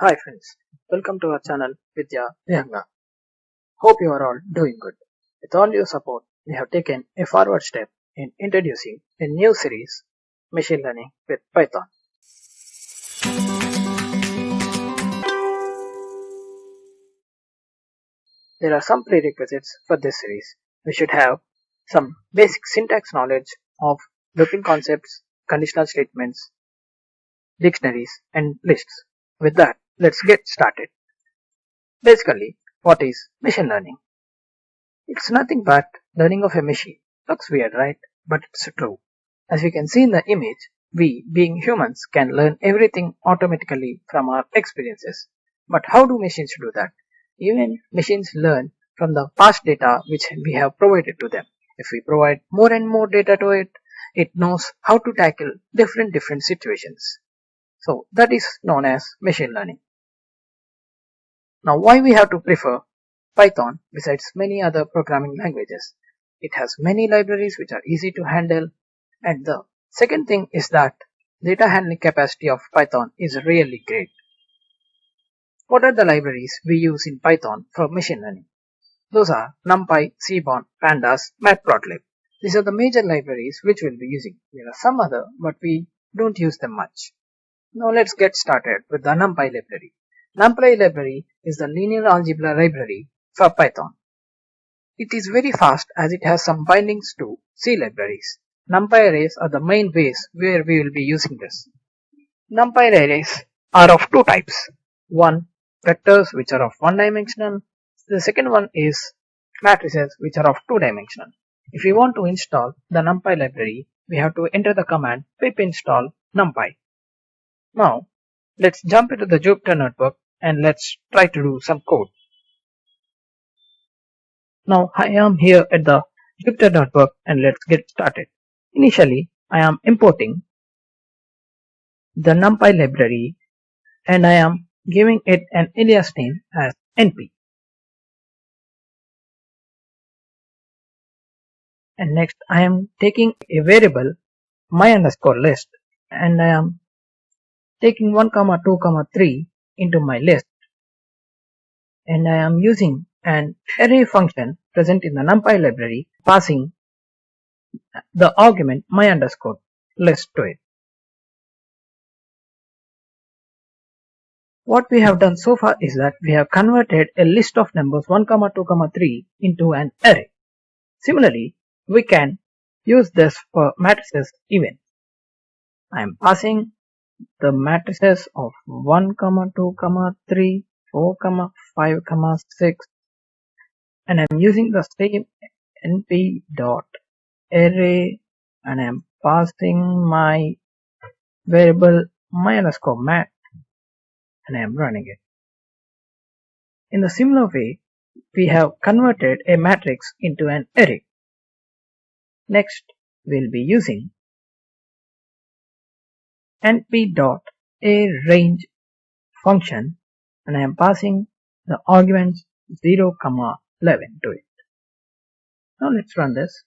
Hi friends, welcome to our channel Vidya Vyanga. Hope you are all doing good. With all your support, we have taken a forward step in introducing a new series, Machine Learning with Python. There are some prerequisites for this series. We should have some basic syntax knowledge of looping concepts, conditional statements, dictionaries, and lists. With that, let's get started. Basically, what is machine learning? It's nothing but learning of a machine. Looks weird, right? But it's true. As we can see in the image, we, being humans, can learn everything automatically from our experiences. But how do machines do that? Even machines learn from the past data which we have provided to them. If we provide more and more data to it, it knows how to tackle different situations. So that is known as machine learning. Now why we have to prefer Python besides many other programming languages? It has many libraries which are easy to handle, and the second thing is that data handling capacity of Python is really great. What are the libraries we use in Python for machine learning? Those are numpy, cborn, pandas, matplotlib. These are the major libraries which we'll be using. There are some other, but we don't use them much. Now let's get started with the numpy library. NumPy library is the linear algebra library for Python. It is very fast as it has some bindings to C libraries. NumPy arrays are the main ways where we will be using this. NumPy arrays are of two types. One, vectors which are of one-dimensional. The second one is matrices which are of two-dimensional. If we want to install the NumPy library, we have to enter the command pip install numpy. Now, let's jump into the Jupyter notebook and let's try to do some code. Now I am here at the Jupyter notebook and let's get started. Initially, I am importing the NumPy library and I am giving it an alias name as np. And next I am taking a variable my_list and I am taking 1, 2, 3 into my list, and I am using an array function present in the NumPy library, passing the argument my_list to it. What we have done so far is that we have converted a list of numbers 1, 2, 3 into an array. Similarly, we can use this for matrices even. I am passing the matrices of 1, 2, 3, 4, 5, 6, and I am using the same np dot array, and I am passing my variable my_mat, and I am running it. In a similar way, we have converted a matrix into an array. Next, we'll be using np.arange function, and I am passing the arguments 0, 11 to it. Now let's run this.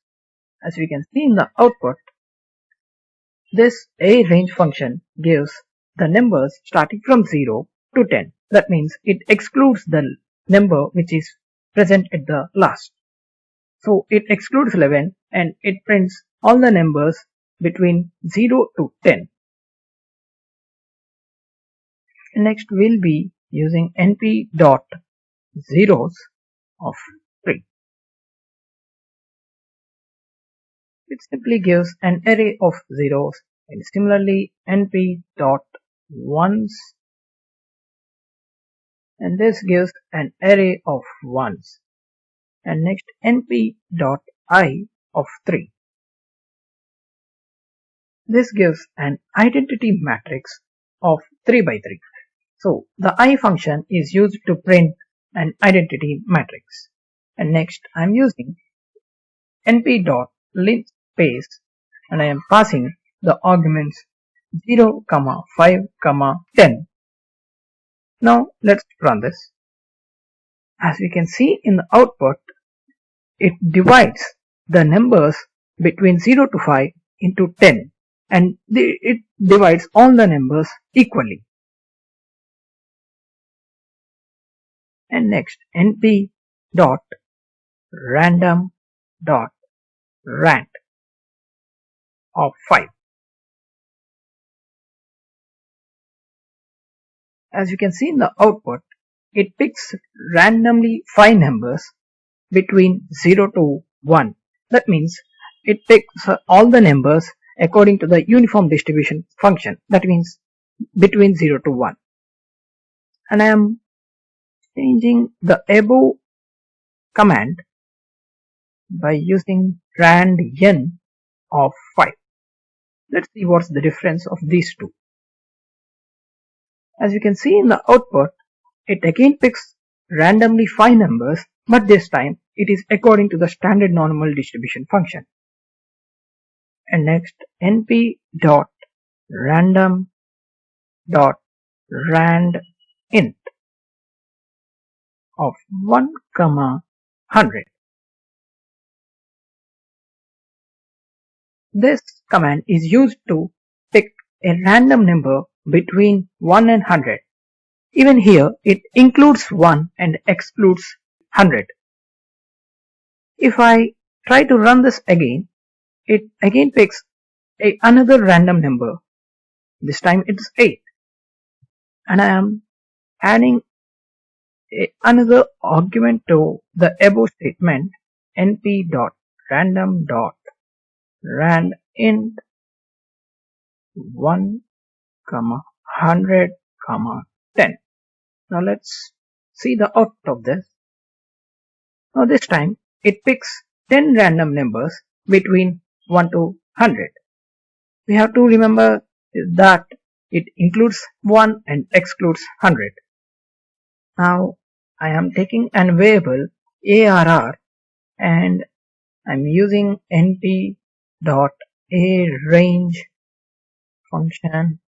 As we can see in the output, this arange function gives the numbers starting from 0 to 10. That means it excludes the number which is present at the last. So it excludes 11 and it prints all the numbers between 0 to 10. Next we'll be using np.zeros of 3. It simply gives an array of zeros, and similarly np.ones, and this gives an array of ones, and next np.i of 3. This gives an identity matrix of 3 by 3. So the I function is used to print an identity matrix. And next I am using np.linspace, and I am passing the arguments 0, 5, 10. Now let's run this. As we can see in the output, it divides the numbers between 0 to 5 into 10, and it divides all the numbers equally. and next np dot random dot rand of 5. As you can see in the output, it picks randomly 5 numbers between 0 to 1. That means it picks all the numbers according to the uniform distribution function. That means between 0 to 1. And I am changing the above command by using rand n of 5. Let's see what's the difference of these two. As you can see in the output, it again picks randomly 5 numbers, but this time it is according to the standard normal distribution function. And next np dot random dot rand int of 1, 100. This command is used to pick a random number between 1 and 100. Even here it includes 1 and excludes 100. If I try to run this again, it again picks another random number. This time it's 8. And I am adding another argument to the above statement, np dot random dot rand int 1, 100, 10. Now let's see the output of this. Now this time it picks 10 random numbers between 1 to 100. We have to remember that it includes 1 and excludes 100. Now I am taking an variable arr and I'm using np dot a range function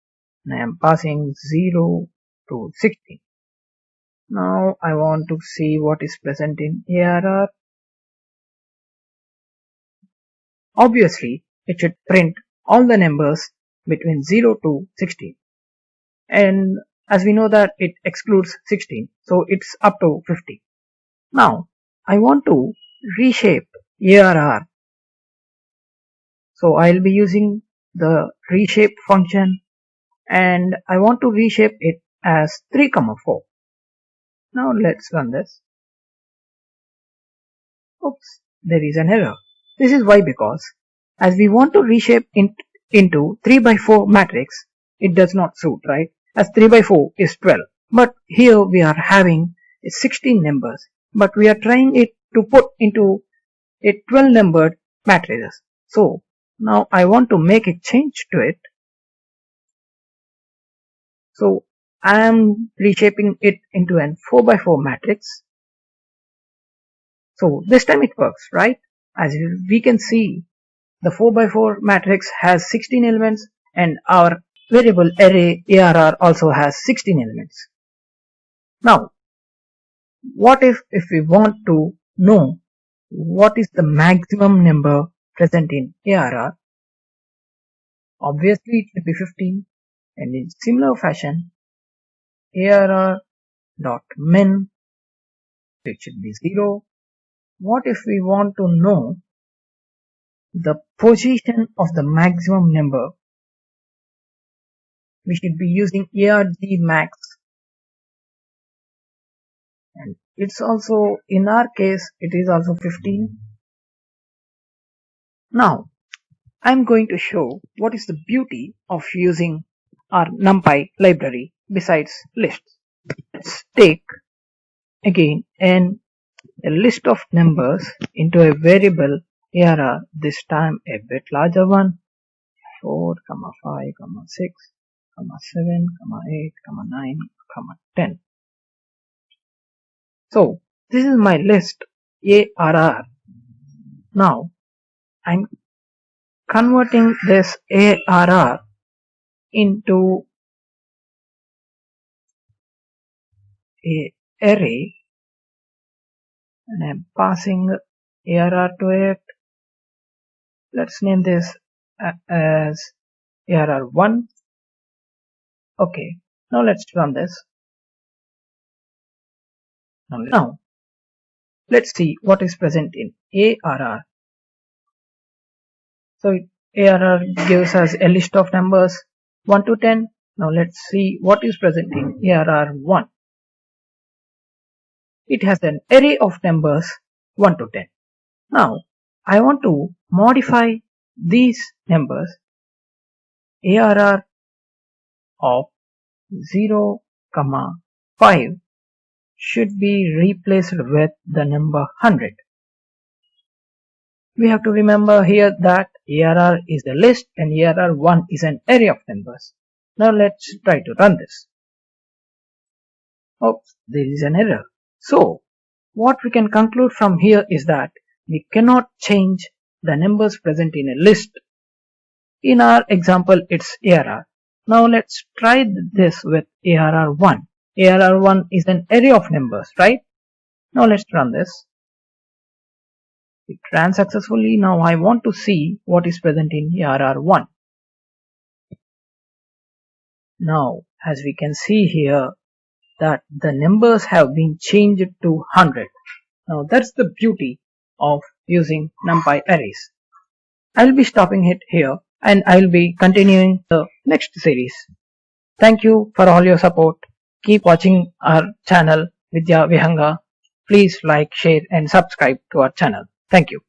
and I am passing 0 to 16. Now I want to see what is present in arr. Obviously it should print all the numbers between 0 to 16, and as we know that it excludes 16, so it's up to 50. Now I want to reshape arr, so I'll be using the reshape function and I want to reshape it as 3, 4. Now let's run this. Oops, there is an error. This is why, because as we want to reshape into 3 by 4 matrix, it does not suit, right? As 3 by 4 is 12. But here we are having 16 numbers, but we are trying it to put into a 12 numbered matrices. So now I want to make a change to it. So I am reshaping it into an 4 by 4 matrix. So this time it works, right? As we can see, the 4 by 4 matrix has 16 elements and our variable array arr also has 16 elements. Now, what if we want to know what is the maximum number present in arr? Obviously it will be 15, and in similar fashion arr dot min, it should be 0. What if we want to know the position of the maximum number? We should be using argmax, and it's also, in our case, it is also 15. Now I'm going to show what is the beauty of using our numpy library besides lists. Let's take again a list of numbers into a variable arr, this time a bit larger one, 4, 5, 6, 7, 8, 9, 10. So this is my list arr. Now I'm converting this arr into a array and I'm passing arr to it. Let's name this as arr1. Okay, now let's run this. Now let's see what is present in ARR. So ARR gives us a list of numbers 1 to 10. Now let's see what is present in ARR 1. It has an array of numbers 1 to 10. Now I want to modify these numbers. ARR of 0, 5 should be replaced with the number 100. We have to remember here that ARR is a list and ARR1 is an array of numbers. Now let's try to run this. Oops, there is an error. So what we can conclude from here is that we cannot change the numbers present in a list. In our example, it's ARR. Now let's try this with ARR1. ARR1 is an array of numbers, right? Now let's run this. It ran successfully. Now I want to see what is present in ARR1. Now as we can see here that the numbers have been changed to 100. Now that's the beauty of using numpy arrays. I'll be stopping it here and I'll be continuing the next series. Thank you for all your support. Keep watching our channel Vidya Vihanga. Please like, share and subscribe to our channel. Thank you.